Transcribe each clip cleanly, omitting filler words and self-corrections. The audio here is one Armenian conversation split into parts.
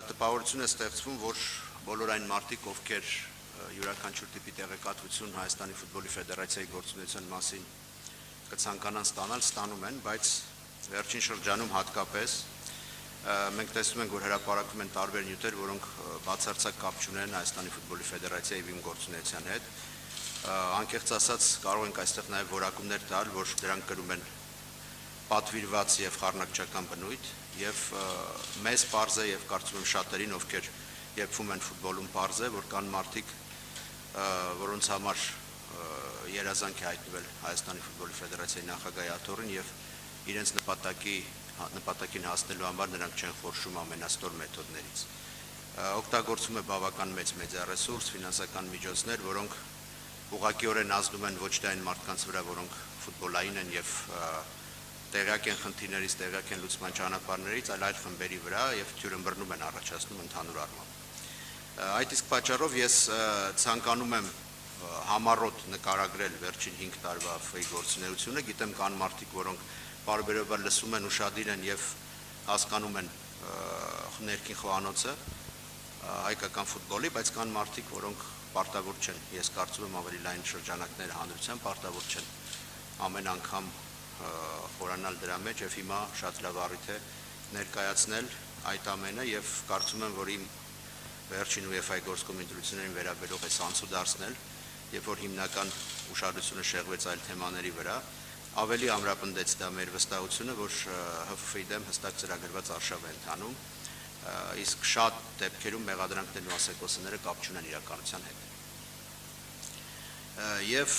տպավորություն է ստեղծվում, որ բոլոր այն մարդիկ, ովքեր յուրաքանչյուր տիպի տեղեկատվություն Հայաստանի ֆուտբոլի ֆեդերացիայի գործունեության մասին կցանկանան ստանալ, ստանում են, բայց վերջին շրջանում հատկապես մենք տեսնում ենք, որ հրապարակվում են տարբեր նյութեր, որոնք բացարձակ կապ չունեն Հայաստանի ֆուտբոլի ֆեդերացիայի իմ գործունեության հետ։ Անկեղծ ասած, կարող ենք այստեղ նաև որակումներ տալ, որ դրանք կրում են պատվիրված եւ խառնակցական բնույթ եւ մեզ պարզ է եւ կարծում եմ շատերին, ովքեր երբվում են ֆուտբոլում, պարզ է, որ կան մարդիկ, որոնց համար երազանք է հայտնվել Հայաստանի ֆուտբոլի ֆեդերացիայի նախագահի աթոռին եւ իրենց նպատակին հասնելու համար նրանք չեն խորշում ամենաստոր մեթոդներից։ Օգտագործում է բավական մեծ մեդիա-ռեսուրս, ֆինանսական միջոցներ, որոնք ուղղակիորեն ազդում են ոչ թե այն մարդկանց վրա, որոնք ֆուտբոլային են եւ տեղյակ են խնդիրներից, տեղյակ են լուծման ճանապարհներից, այլ այլ խմբերի վրա եւ թյուրըմբռնում են առաջացնում ընդհանուր առմամբ։ Այդ իսկ պատճառով ես ցանկանում եմ համառոտ նկարագրել վերջին 5 տարվա ՖԱ-ի գործունեությունը, գիտեմ կան մարդիկ, որոնք բարբերաբար լսում են, ուշադիր են եւ հասկանում են ներքին խոհանոցը հայկական ֆուտբոլի, բայց կան մարդիկ, որոնք պարտավոր չեն, ես կարծում եմ ավելի լայն շրջանակներ հանրության պարտավոր չեն ամեն անգամ խորանալ դրա մեջ եւ հիմա շատ լավ առիթ է ներկայացնել այդ ամենը եւ կարծում եմ, որ իմ վերջին ՈՒԵՖԱ-ի գործկոմի ընտրություններին վերաբերող այս անցու դարձնել, երբ որ հիմնական ուշադրությունը շեղվեց այլ թեմաների վրա, ավելի ամրապնդեց դա մեր վստահությունը, որ ՀՖՖ-ի դեմ հստակ ծրագրված արշավ է ընթանում, իսկ շատ դեպքերում մեղադրանքներն ու ասեկոսները կապ չունեն իրականության հետ։ Եվ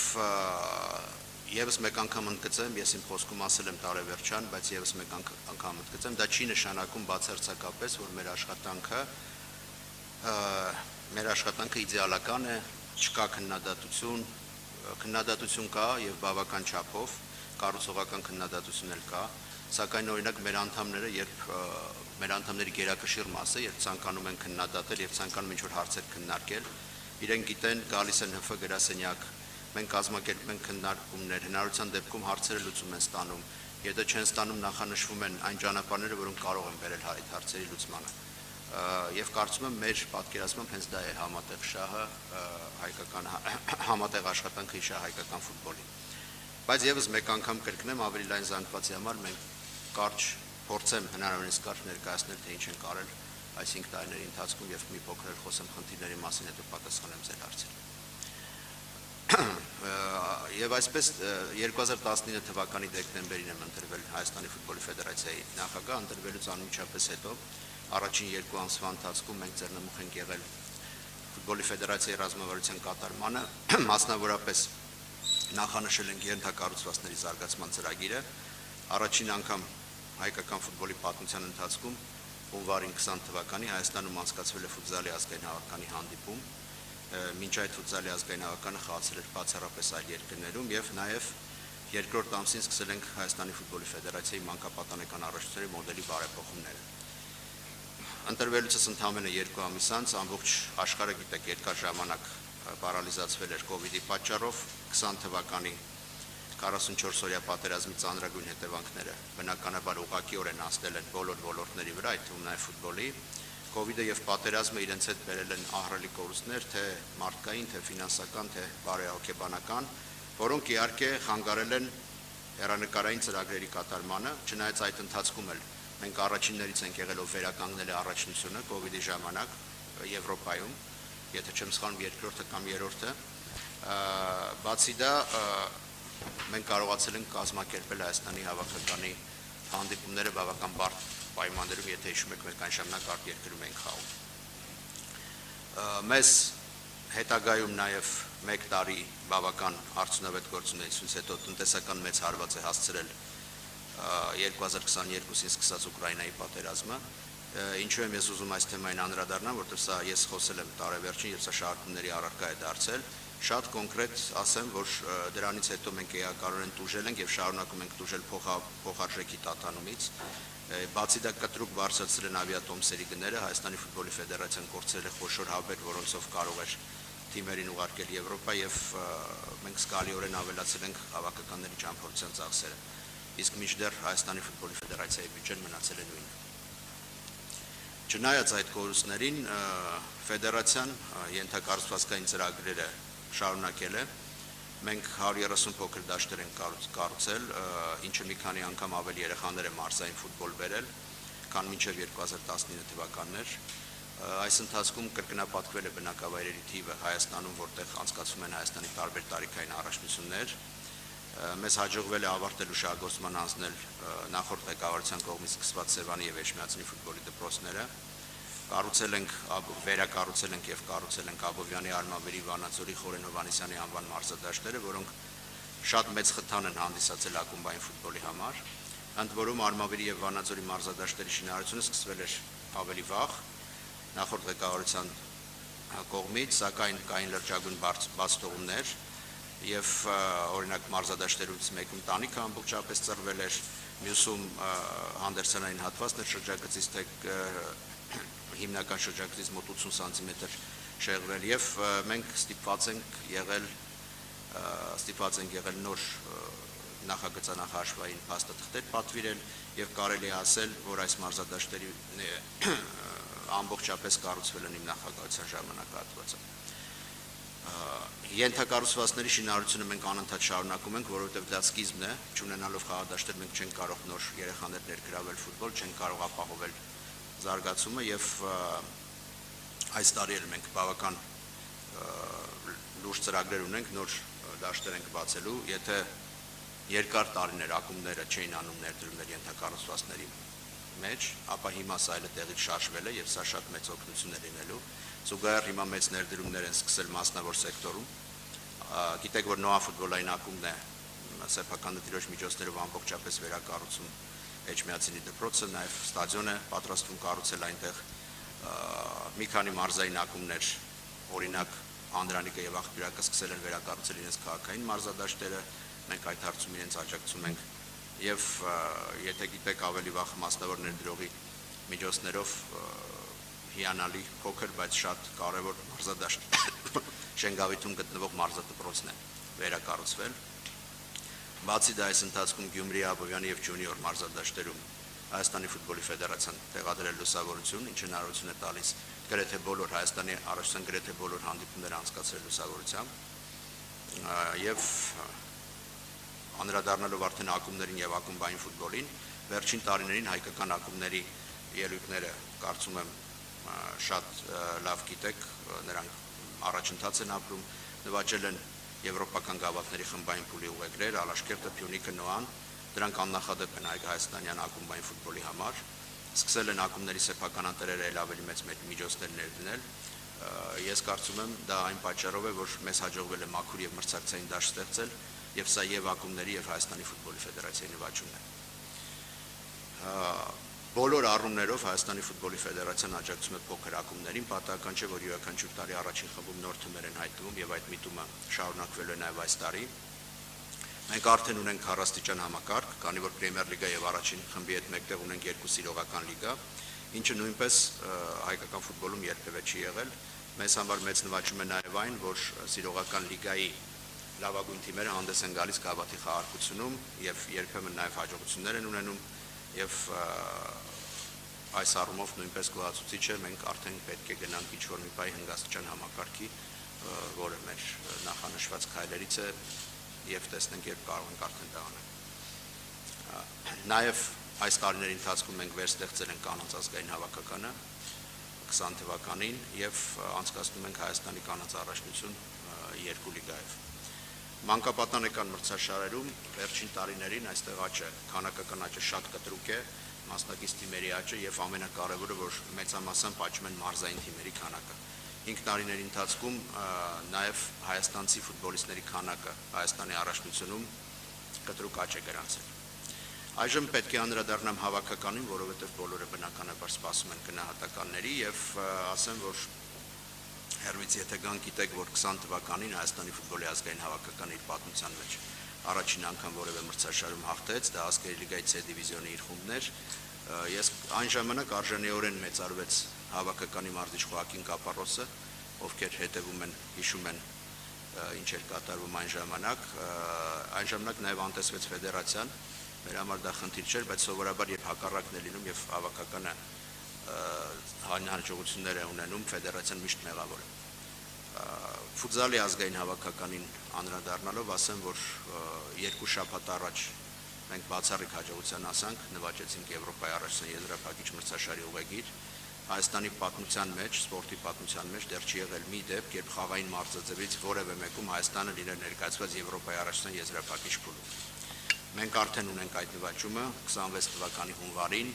Եվս մեկ անգամ ընդգծեմ, ես իմ խոսքում ասել եմ տարեվերջան, բայց եւս մեկ անգամ ընդգծեմ, դա չի նշանակում բացարձակապես, որ մեր աշխատանքը իդեալական է, չկա քննադատություն կա եւ բավական չափով, կառուցողական քննադատություն էլ կա, սակայն օրինակ մեր անդամները, երբ մեր անդամների գերակշիռ մասը, երբ ցանկանում են քննադատել եւ ցանկանում ինչ-որ հարցեր քննարկել, իրենք գիտեն, գալիս են ՀՖ գրասենյակ, մենք կազմակերպում ենք քննարկումներ, հնարավորության դեպքում հարցերը լուծում են ստանում, եթե չեն ստանում նախանշվում են այն ճանապարհները, որոնք կարող են բերել այդ հարցերի լուծմանը։ Եվ կարծում եմ մեր պատկերացմամբ հենց դա է համատեղ շահը հայկական համատեղ աշխատանքը իշա հայկական ֆուտբոլի։ Բայց եւս մեկ անգամ կրկնեմ ավելի լայն զանգվածի համար մենք կարճ փորձեմ հնարավորինս կարճ ներկայացնել թե ինչ ենք արել այս 5 տարիների ընթացքում եւ մի փոքր խոսեմ խնդիրների մասին, հետո պատասխանեմ ձեր հարցերին։ Եվ այսպես 2019 թվականի դեկտեմբերին եմ ընտրվել Հայաստանի ֆուտբոլի ֆեդերացիայի նախագահ, ընտրվելուց անմիջապես հետո առաջին 2 ամսվա ընթացքում մենք ձեռնմուխ ենք եղել ֆուտբոլի ֆեդերացիայի ռազմավարության կատարմանը, մասնավորապես նախանշել ենք ենթակառուցվածքների զարգացման ծրագիրը, առաջին անգամ հայկական ֆուտբոլի պատմության ընթացքում հունվարին 20 թվականի Հայաստանում անցկացվել է ֆուտզալի ազգային հավաքականի հանդիպում, մինչ այդ ֆուտզալի ազգային հավաքականը խաղացել էր բացառապես այլ երկրներում եւ նաեւ երկրորդ ամսին սկսել ենք Հայաստանի ֆուտբոլի ֆեդերացիայի մանկապատանեկան առաջնությունների մոդելի բարեփոխումները։ Ընտրվելուց ընդամենը 2 ամիս անց ամբողջ աշխարհը գիտեք երկար ժամանակ պարալիզացվել էր կոവിഡ്ի պատճառով 20 թվականի 44-օրյա պատերազմի ծանրագույն հետևանքները բնականաբար ուղղակիորեն հասնել են բոլոր ոլորտների վրա, այդ թվում նաև ֆուտբոլի։ Կոവിഡ്ը եւ պատերազմը իրենց հետ բերել են ահռելի կորուստներ, թե մարդկային, թե ֆինանսական, թե բարեհոգեբանական, որոնք իհարկե խանգարել են հեռանկարային ծրագրերի կատարմանը, չնայած այդ ընթացքում էլ մենք առաջիններից ենք եղել, ով վերականգնել է առաջնությունը կոവിഡ്ի ժամանակ Եվրոպայում, եթե չեմ սխալվում երկրորդը կամ երրորդը, բացի դա մենք կարողացել ենք կազմակերպել Հայաստանի հավաքականի հանդիպումները բավական բարդ պայմաններում, եթե հիշում եք, մենք այն ժամանակ արդ երկրում ենք խաղում։ Մեզ հետագայում նաև 1 տարի բավական արդյունավետ գործունեությունից հետո տնտեսական մեծ հարված է հասցրել 2022-ին սկսած Ուկրաինայի պատերազմը, ինչու եմ ես ուզում այս թեմային անդրադառնալ, որտեղ սա ես խոսել եմ տարեվերջին, երբ սա շարժումների առարկա է դարձել, շատ կոնկրետ ասեմ, որ դրանից հետո մենք էականորեն տուժել ենք եւ շարունակում ենք տուժել փոխարժեքի տատանումից, բացի դա կտրուկ բարձրացրել են ավիատոմսերի գները, Հայաստանի ֆուտբոլի ֆեդերացիան կորցրել է խոշոր հաբեր, որոնցով կարող էր թիմերին ուղարկել Եվրոպա եւ մենք զգալիորեն ավելացել ենք հավաքականների ճամփորդության ծախսերը, իսկ մինչդեռ Հայաստանի ֆուտբոլի ֆեդերացիայի բյուջեն մնացել է նույնը։ Չնայած այդ կորուստներին ֆեդերացիան ենթակառուցվածքային ծրագրերը շարունակել է։ Մենք 130 փոքր դաշտեր ենք կառուցել, ինչը մի քանի անգամ ավելի երեխաներ է մարզային ֆուտբոլ բերել, քան մինչև 2019 թվականներ։ Այս ընթացքում կրկնապատկվել է բնակավայրերի թիվը Հայաստանում, որտեղ անցկացվում են Հայաստանի տարբեր տարիքային առաջնություններ։ Մեզ հաջողվել է ավարտել ուշադրություն անցնել նախորդ ղեկավարության կողմից սկսված Սևանի եւ Էջմիածնի ֆուտբոլի դպրոցները։ Վերակառուցել ենք եւ կառուցել ենք Աբովյանի, Արմավերի, Վանաձորի, Խորեն Հովհաննիսյանի անվան մարզադաշտերը, որոնք շատ մեծ խթան են հանդիսացել ակումբային ֆուտբոլի համար։ Ընդ որում Արմավերի եւ Վանաձորի մարզադաշտերի շինարարությունը սկսվել էր ավելի վաղ նախորդ ղեկավարության կողմից, սակայն կային լրջագույն բացթողումներ եւ օրինակ մարզադաշտերից մեկում տանիքը ամբողջապես ծռվել էր, մյուսում հանդերձանային հատվածներ շրջագծից հիմնական շրջագծից մոտ 80 սանտիմետր շեղվել եւ մենք ստիպված ենք եղել նոր նախագծանախաշվային փաստաթղթեր պատվիրել եւ կարելի է ասել, որ այս մարզադաշտերի ամբողջապես կառուցվել են իմ նախագահության ժամանակահատվածում։ Ենթակառուցվածքների շինարարությունը մենք անընդհատ շարունակում ենք, որովհետև դա սկիզբն է, չունենալով խաղադաշտեր մենք չենք կարող նոր երեխաներ ներգրավել ֆուտբոլ, չենք կարող ապահովել զարգացումը եւ այս տարի էլ մենք բավական լուրջ ծրագրեր ունենք, նոր դաշտեր ենք բացելու, եթե երկար տարիներ ակումբները չէին անում ներդրումներ ենթակառուցվածքների մեջ, ապա հիմա սա այլ տեղից շարժվել է եւ սա շատ մեծ օգնություն է լինելու։ Զուգահեռ հիմա մեծ ներդրումներ են սկսել մասնավոր սեկտորում։ Գիտեք, որ Նոա ֆուտբոլային ակումբն է սեփական դիրոջ միջոցներով ամբողջապես վերակառուցում Էջմիածնի դպրոցը, նաեւ ստադիոն է պատրաստվում կառուցել այնտեղ։ Մի քանի մարզային ակումբներ, օրինակ Անդրանիկը եւ Աղբյուրակը սկսել են վերակառուցել իրենց քաղաքային մարզադաշտերը, մենք այդ հարցում իրենց աջակցում ենք եւ եթե գիտեք ավելի վաղ մասնավոր ներդրողի միջոցներով հիանալի փոքր, բայց շատ կարևոր մարզադաշտ Շենգավիթում գտնվող մարզադպրոցն է վերակառուցվել։ Բացի դա այս ընթացքում Գյումրի, Աբովյանի եւ Ջունիոր մարզադաշտերում Հայաստանի ֆուտբոլի ֆեդերացիան տեղադրել լուսավորություն, ինչը հնարավորություն է տալիս գրեթե բոլոր Հայաստանի առաջնության գրեթե բոլոր հանդիպումները անցկացրել լուսավորությամբ եւ անդրադառնալով արդեն ակումբներին եւ ակումբային ֆուտբոլին, վերջին տարիներին հայկական ակումբների ելույթները կարծում եմ շատ լավ գիտեք, նրանք առաջընթաց են ապրում, նվաճել են եվրոպական գավաթների խմբային փուլի ուղեգրեր, Ալաշկերտը, Փյունիկը, Նոան, դրանք աննախադեպ են հայաստանյան ակումբային ֆուտբոլի համար, սկսել են ակումբների սեփական անտերերը էլ ավելի մեծ միջոցներ ներդնել։ Ես կարծում եմ դա այն պատճառով է, որ մեզ հաջողվել է մաքուր եւ մրցակցային դաշտ ստեղծել եւ սա եւ ակումբների եւ Հայաստանի ֆուտբոլի ֆեդերացիայի նվաճումն է։ Բոլոր առումներով Հայաստանի ֆուտբոլի ֆեդերացիան աջակցում է փոքր ակումբներին, պատահական չէ, որ յուրաքանչյուր տարի առաջին խմբում նոր թիմեր են հայտնվում եւ այդ միտումը շարունակվելու է նաեւ այս տարի։ Մենք արդեն ունենք 4 աստիճան համակարգ, քանի որ Պրեմիեր լիգա եւ առաջին խմբի հետ մեկտեղ ունենք 2 սիրողական լիգա, ինչը նույնպես հայկական ֆուտբոլում երբևէ չի եղել։ Մեզ համար մեծ նվաճում է նաեւ այն, որ սիրողական լիգայի լավագույն թիմերը հանդես են գալիս գավաթի խաղարկությունում եւ երբեմն նաեւ հաջողություններ են ունենում եւ այս առումով նույնպես գոհացուցիչ է, մենք արդեն պետք է գնանք ինչ-որ մի բայ հնգաստիճան համակարգի, որը մեր նախանշված քայլերից է եւ տեսնենք երբ կարող ենք արդեն դա անել։ Նաեւ այս տարիների ընթացքում մենք վերստեղծել ենք կանանց ազգային հավաքականը 20 թվականին եւ անցկացնում ենք Հայաստանի կանանց առաջնություն 2 լիգայով։ Մանկապատանեկան մրցաշարերում վերջին տարիներին այստեղ աճը, քանակական աճը շատ կտրուկ է, մասնակից թիմերի աճը եւ ամենակարևորը, որ մեծամասամբ աճում են մարզային թիմերի քանակը։ 5 տարիների ընթացքում նաեւ հայաստանցի ֆուտբոլիստների քանակը Հայաստանի առաջնությունում կտրուկ աճ է գրանցել։ Այժմ պետք է անդրադառնամ հավաքականին, որովհետեւ բոլորը բնականաբար սպասում են գնահատականների եւ ասեմ, որ Հերվից եթե գան գիտեք, որ 20 թվականին Հայաստանի ֆուտբոլի ազգային հավաքականը իր պատմության մեջ առաջին անգամ որևէ մրցաշարում հաղթեց, դա ազգային լիգայի C դիվիզիոնի իր խումբն էր։ Ես այն ժամանակ արժանիորեն մեծարվեց հավաքականի մարզիչ Խոակին Կապարոսը, ովքեր հետևում են, հիշում են ինչ էր կատարվում այն ժամանակ նաև անտեսվեց ֆեդերացիան, մեր համար դա խնդիր չէր, բայց սովորաբար երբ հակառակն է լինում եւ հավաքականը հաջողություններ է ունենում, ֆեդերացիան միշտ մեղավոր է։ Ֆուտզալի ազգային հավաքականին անդրադառնալով ասեմ, որ 2 շաբաթ առաջ մենք բացառիկ հաջողության հասանք, նվաճեցինք Եվրոպայի առաջին եզրափակիչ մրցաշարի ուղեգիր։ Հայաստանի պատմության մեջ, սպորտի պատմության մեջ դեռ չի եղել մի դեպք, երբ խաղային մարզաձևից որևէ մեկում Հայաստանը լիներ ներկայացված Եվրոպայի առաջին եզրափակիչ փուլում։ Մենք արդեն ունենք այդ նվաճումը 26 թվականի հունվարին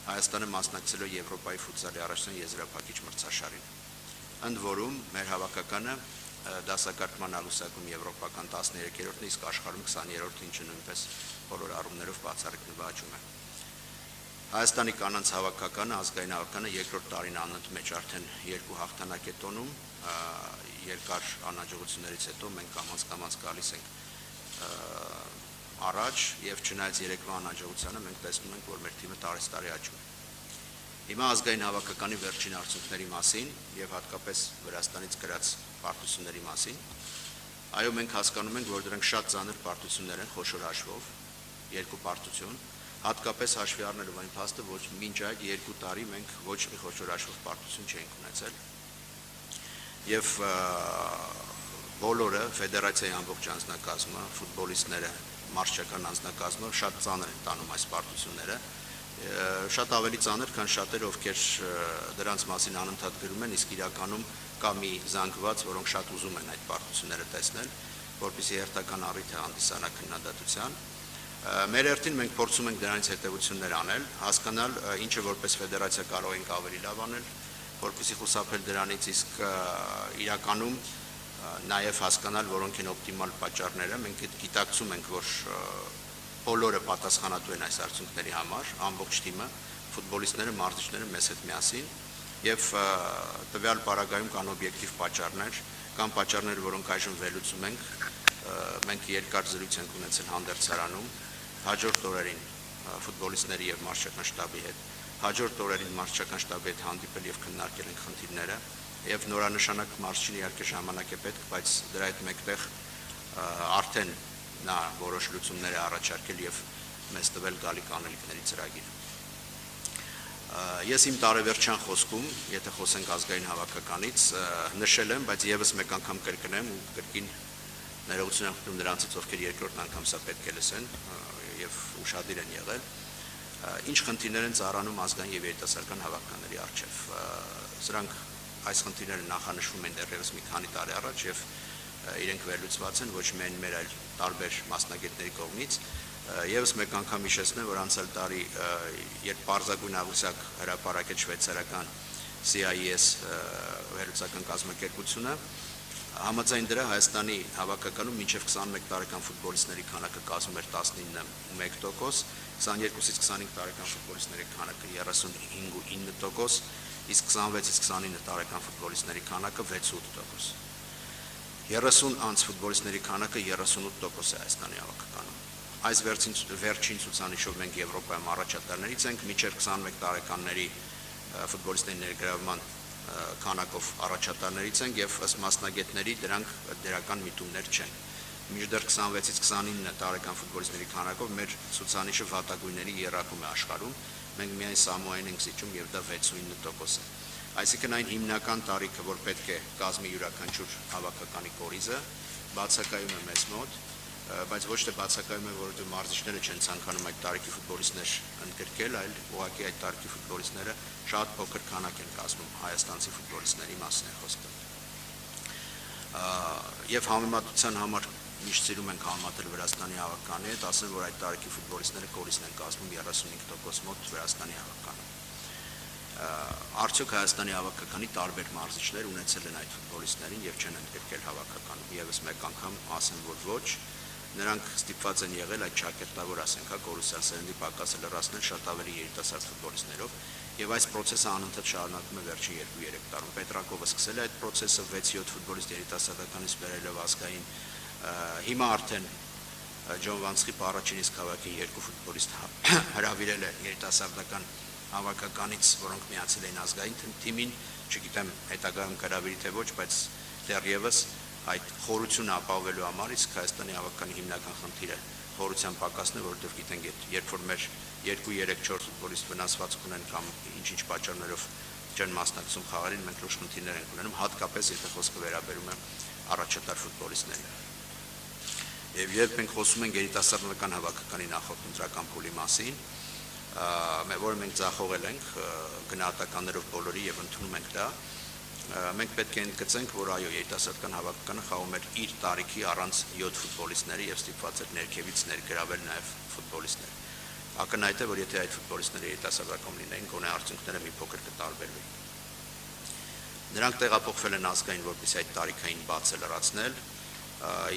Հայաստանը մասնակցել է Եվրոպայի ֆուտզալի առաջին եզրափակիչ մրցաշարին։ Ընդ որում մեր հավաքականը դասակարգման ալուսակում եվրոպական 13-րդն է, իսկ աշխարհում 20-րդը, ինչը նույնպես բոլոր առումներով բացառիկ նվաճում է։ Հայաստանի կանանց հավաքականը, ազգային հավաքականը երկրորդ տարին անընդմեջ արդեն 2 հաղթանակ է տոնում, երկար անհաջողություններից հետո մենք կամաց գալիս ենք առաջ եւ չնայած երեկվա անհաջողությանը մենք տեսնում ենք, որ մեր թիմը տարեստարի աճում է։ Հիմա ազգային հավաքականի վերջին արդյունքների մասին եւ հատկապես Վրաստանից գրած պարտությունների մասին, այո, մենք հասկանում ենք, որ դրանք շատ ծանր պարտություններ են, խոշոր հաշվով, 2 պարտություն, հատկապես հաշվի առնելով այն փաստը, որ մինչ այդ 2 տարի մենք ոչ մի խոշոր հաշվով պարտություն չենք ունեցել։ Եվ բոլորը, ֆեդերացիայի ամբողջ անձնակազմը, ֆուտբոլիստները, մարզչական անձնակազմը շատ ծանր են տանում այս պարտությունները։ Շատ ավելի ծանր, քան շատերը, ովքեր դրանց մասին անընդհատ գրում են, իսկ իրականում կա մի զանգված, որոնք շատ ուզում են այդ պարտությունները տեսնել, որպեսզի հերթական առիթ հանդիսանա քննադատության։ Մեր հերթին մենք փորձում ենք դրանից հետևություններ անել, հասկանալ, ինչը որպես ֆեդերացիա կարող ենք ավելի լավ անել, որպեսզի խուսափել դրանից, իսկ իրականում նաև հասկանալ, որոնք են օպտիմալ պատճառները։ Մենք գիտակցում ենք, որ բոլորը պատասխանատու են այս արդյունքների համար, ամբողջ թիմը, ֆուտբոլիստները, մարզիչները մեզ հետ միասին, եւ տվյալ պարագայում կան օբյեկտիվ պատճառներ, կան պատճառներ, որոնք այժմ վերլուծում ենք, մենք երկար զրույց ենք ունեցել հանդերձարանում, հաջորդ օրերին ֆուտբոլիստների եւ մարզչական շտաբի հետ, հաջորդ օրերին մարզչական շտաբի հետ հանդիպել եւ քննարկել ենք խնդիրները, եւ նորանշանակ մարզչին իհարկե ժամանակ է պետք, բայց դրա հետ մեկտեղ արդեն նա որոշ լուծումներ է առաջարկել եւ մեզ տվել գալիք անելիքների ծրագիր։ Ես իմ տարեվերջյան խոսքում, եթե խոսենք ազգային հավաքականից, նշել եմ, բայց եւս մեկ անգամ կրկնեմ ու կրկին ներողություն եմ խնդրում նրանցից, ովքեր երկրորդ անգամ սա պետք է լսեն եւ ուշադիր են եղել, ինչ խնդիրներ են ծառանում ազգային եւ երիտասարդական հավաքականների առջեւ։ Սրանք այս խնդիրները նախանշվում են դեռևս մի քանի տարի առաջ եւ իրենք վերլուծված են ոչ միայն մեր, այլ տարբեր մասնագետների կողմից։ Եվս մեկ անգամ հիշեցնեմ, որ անցյալ տարի, երբ պարզագույն աղյուսակ հրապարակեց շվեյցարական CIES վերլուծական կազմակերպությունը, համաձայն դրա Հայաստանի հավաքականում մինչև 21 տարեկան ֆուտբոլիստների քանակը կազմում էր 19%, 22-ից 25 տարեկան ֆուտբոլիստների քանակը 35.9%, իսկ 26-ից 29 տարեկան ֆուտբոլիստների քանակը 6.8%։ 30 անց ֆուտբոլիստների քանակը 38% է Հայաստանի հավաքականում։ Այս վերջին ցուցանիշով մենք Եվրոպայում առաջատարներից ենք, մինչև 21 տարեկանների ֆուտբոլիստների ներգրավման քանակով առաջատարներից ենք եւ ըստ մասնագետների դրանք դրական միտումներ չեն։ Մինչդեռ 26-ից 29 տարեկան ֆուտբոլիստների քանակով մեր ցուցանիշը վատագույնների եռակում է աշխարհում, մենք միայն Սամոային ենք զիջում եւ դա 6.9% է։ Այսինքն այն հիմնական տարիքը, որ պետք է կազմի յուրաքանչյուր հավաքականի կորիզը, բացակայում է մեզ մոտ, բայց ոչ թե բացակայում է, որովհետեւ մարզիչները չեն ցանկանում այդ տարիքի ֆուտբոլիստներ ընդգրկել, այլ ուղղակի այդ տարիքի ֆուտբոլիստները շատ փոքր քանակ են կազմում հայաստանցի ֆուտբոլիստների մասին է խոսքը։ Եվ համեմատության համար միշտ սիրում ենք համեմատել Վրաստանի հավաքականի հետ, ասեմ, որ այդ տարիքի ֆուտբոլիստները կորիզն են կազմում 35% մոտ Վրաստանի հավաքականում։ Արդյոք Հայաստանի հավաքականի տարբեր մարզիչներ ունեցել են այդ ֆուտբոլիստներին եւ չեն ընդգրկել հավաքականում։ Եվս մեկ անգամ ասեմ, որ ոչ, նրանք ստիպված են եղել այդ ճակերտավոր, ասենք, կորուսասերնդի պակասը լրացնել շատ ավելի երիտասարդ ֆուտբոլիստներով եւ այս process-ը անընդհատ շարունակվում է վերջին 2-3 տարում։ Պետրակովը սկսել է այդ process-ը 6-7 ֆուտբոլիստ երիտասարդականից բերելով ազգային, հիմա արդեն Ջոն Վանցխիպը առաջին իսկ հավաքին 2 ֆուտբոլիստ հրավիրել է երիտասարդական հավաքականից, որոնք միացել էին ազգային թիմին, չգիտեմ հետագայում կհրավիրի թե ոչ, բայց դեռևս այդ խորությունը ապահովելու համար իսկ Հայաստանի հավաքականի հիմնական խնդիրը խորության պակասն է, որովհետև գիտենք, երբ որ մեր 2-3-4 ֆուտբոլիստ վնասվածք ունեն կամ ինչ-ինչ պատճառներով չեն մասնակցում խաղերին, մենք լուրջ խնդիրներ ենք ունենում, հատկապես եթե խոսքը վերաբերում է առաջատար ֆուտբոլիստներին։ Եվ երբ մենք խոսում ենք երիտասարդական հավաքականի նախորդ ընտրական փուլի մասին, որը մենք ձախողել ենք գնահատականներով բոլորի եւ ընդունում ենք դա, մենք պետք է ընդգծենք, որ այո, երիտասարդական հավաքականը խաղում էր իր տարիքի առանց 7 ֆուտբոլիստների եւ ստիպված էր ներքևից ներգրավել նաեւ ֆուտբոլիստներ։ Ակնհայտ է, որ եթե այդ ֆուտբոլիստները երիտասարդական լինեին, գոնե արդյունքները մի փոքր կտարբերվեին։ Նրանք տեղափոխվել են ազգային, որպեսզի այդ տարիքային բացը լրացնել,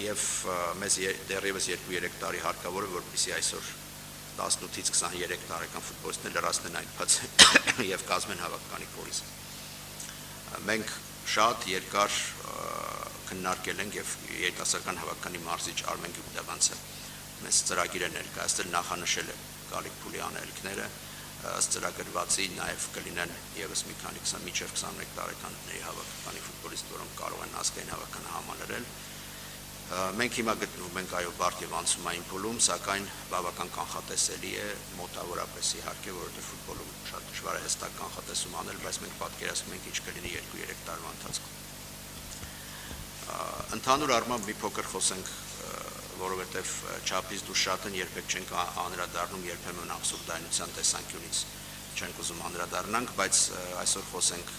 եւ մեզ դեռևս 2-3 տարի հարկավոր է, որպեսզի այսօր 18-ից 23 տարեկան ֆուտբոլիստներ լրացնեն այդ բացը եւ կազմեն հավաքականի կորիզը։ Մենք շատ երկար քննարկել ենք եւ երիտասարդական հավաքականի մարզիչ Արմեն Գյուբդեղանցը մեզ ծրագիր է ներկայացրել, նախանշել է գալիք փուլի անելիքները, ըստ ծրագրվածի նաեւ կլինեն եւս մի քանի 20 մինչեւ 21 տարեկանների հավաքականի ֆուտբոլիստ, որոնք կարող են ազգային հավաքականը համալրել։ Մենք հիմա գտնվում ենք այո բարդ եւ անցումային փուլում, սակայն բավական կանխատեսելի է մոտավորապես իհարկե, որովհետեւ ֆուտբոլում շատ դժվար է հստակ կանխատեսում անել, բայց մենք պատկերացնում ենք ինչ կլինի 2-3 տարվա ընթացքում։ Ընդհանուր առմամբ մի փոքր խոսենք, որովհետեւ չափից դուրս շատ են, երբեք չենք անդրադառնում, երբեմն աբսուրդայնության տեսանկյունից չենք ուզում անդրադառնանք, բայց այսօր խոսենք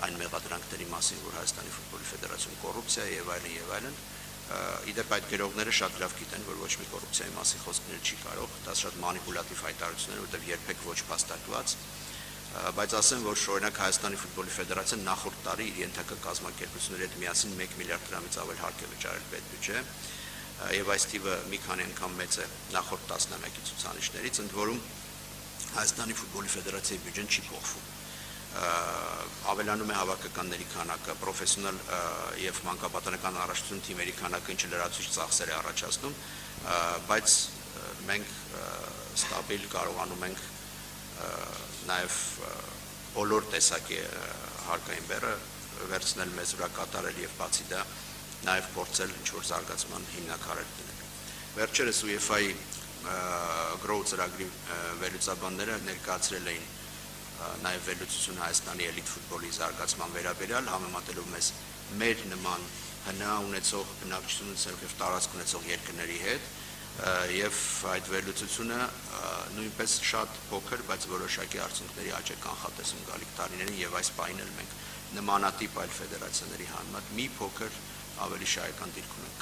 այն մեղադրանքների մասին, որ Հայաստանի ֆուտբոլի ֆեդերացիոն կոռուպցիա եւ այլն Իդեպ այդ գրողները շատ լավ գիտեն, որ ոչ մի կոռուպցիայի մասին խոսքնել չի կարող, դա շատ մանիպուլատիվ հայտարարություններ, որտեղ երբեք ոչ փաստարկված, բայց ասեմ, որ օրինակ Հայաստանի ֆուտբոլի ֆեդերացիան նախորդ տարի իր ենթակա կազմակերպությունների հետ միասին 1 միլիարդ դրամից ավել հարկ է վճարել պետբյուջե, եւ այս թիվը մի քանի անգամ մեծ է նախորդ տասնամյակի ցուցանիշներից, ընդ որում Հայաստանի ֆուտբոլի ֆեդերացիայի բյուջեն չի փոխվում։ Ավելանում է հավաքականների քանակը, պրոֆեսիոնալ եւ մանկապատանեկան առաջնություն թիմերի քանակը, ինչը լրացուցիչ ծախսեր է առաջացնում, բայց մենք ստաբիլ կարողանում ենք նաեւ բոլոր տեսակի հարկային բեռը վերցնել մեզ վրա կատարել եւ բացի դա նաեւ փորձել ինչ-որ զարգացման հիմնակարեր դնել։ Վերջերս UEFA-ի Grow ծրագրի վերլուծաբանները ներկայացրել էին նաև վերլուծություն Հայաստանի էլիտ ֆուտբոլի զարգացման վերաբերյալ, համեմատելով մեզ մեր նման հնա ունեցող, բնակչություն ունեցող եւ տարածք ունեցող երկրների հետ, եւ այդ վերլուծությունը նույնպես շատ փոքր, բայց որոշակի արդյունքների աճ է կանխատեսում գալիք տարիներին եւ այս պահին էլ մենք նմանատիպ այլ ֆեդերացիաների համեմատ մի փոքր ավելի շահեկան դիրք ունենք։